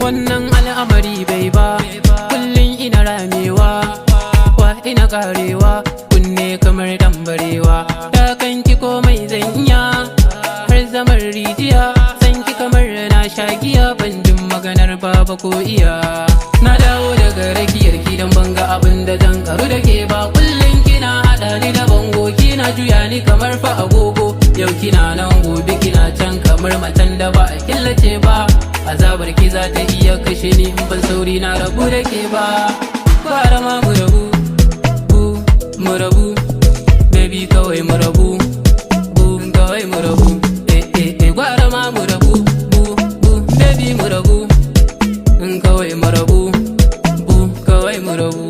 wannan al'amari bai ba, kullum ina ramewa wa ina karewa, kunne kamar dambarewa, ta kanki komai zan iya har zamar rijiya, sanki kamar na shagiya, ban jin maganar baba ko iya. Na dawo daga rakiyar ki dan banga abin da zan karu da ke ba, kullum kina hada ni da bango, kina juya ni kamar fa agogo, yau kina nan gobe kina can kamar macen da ba a killace ba, azabar ki za ta iya kashe ni in ban sauri na rabu da ke ba. Gwara ma mu rabu, mu rabu, baby kawai mu rabu, kawai mu rabu, gwara ma mu rabu, baby mu rabu, kawai mu rabu, kawai mu rabu.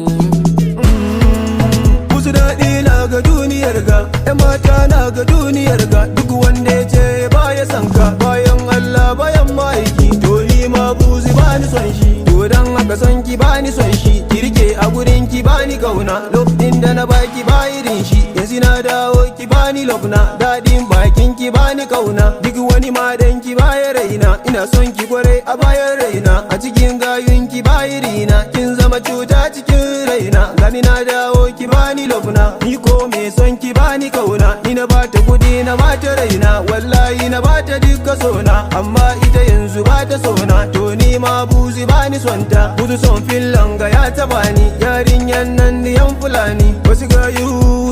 Wasu daɗi na ga duniyar ga, ‘yan mata na ga duniyar ga, duk wanda ya ce baya san ka, bayan Allah bayan ma'aiki, to ni ma buzi ba ni son shi, to dan haka son ki ba ni son shi, kirke a gurin ki ba ni kauna, lokacin da na baki ba irin shi, yanzu na dawo ki ba ni lobna, daɗin bakin ki ba ni kauna, duk wani ma dan ki baya raina, ina son ki kwarai a bayan raina, a cikin gayun ki ba irina, kin zama cuta cikin raina, gani na dawo ki ba ni lobna, ni ko me son ki ba ni kauna, ni na bata kudi na bata raina, wallahi na bata duka sona, amma ita yanzu bata sona, to ni ma buzi ba ni sonta, buzu son fillan ga ya taba ni, yarinyan nan diyan fulani, wasu gayu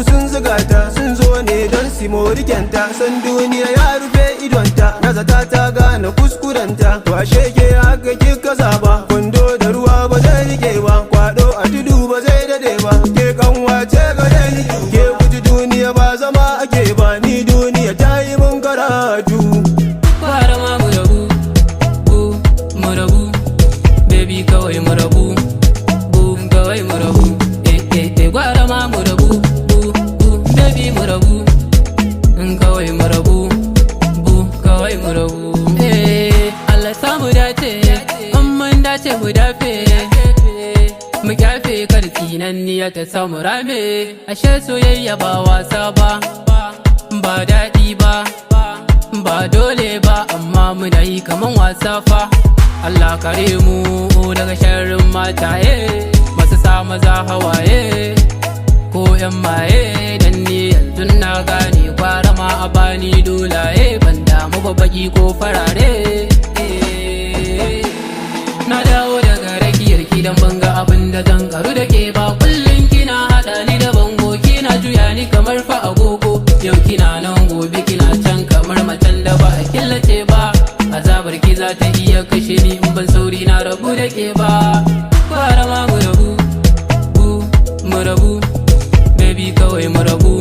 sun zugata, sun zo ne don simori kyanta, san duniya ya rufe idonta, na zata ta gane kuskurenta, to ashe ke haka kika zaba, kwando da ruwa ba zai rike ba, kwado a tudu ba zai dade ba, ke kanwa ce ga dai ke guji duniya ba zama ake ba, ni duniya ta yi mun karatu. Gwara ma mu rabu, mu rabu, baby kawai mu rabu, kawai mu rabu, gwara ma mu rabu, baby mu rabu, kawai mu rabu, kawai mu rabu. Allah samu dace, mun dace mu dafe, mu kyafe karfi nan niyya ta samu rame, ashe soyayya ba wasa ba, ba daɗi ba, ba dole ba, amma muna yi kaman wasa fa. Allah kare mu daga sharrin mataye, masu sa maza hawaye ko yan maye, dan ni yanzu na gane gwara ma a bani dolaye, ban damu ba baki ko farare. Na dawo daga rakiyar ki dan banga abin da zan karu da ke ba, kullum kina hada ni da bango, kina juya ni kamar fa agogo, yau kina nan gobe kina can kamar macen da ba a killace ba, azabar ki za ta iya kashe ni in ban sauri na rabu da ke ba. Gwara ma mu rabu, baby kawai mu rabu.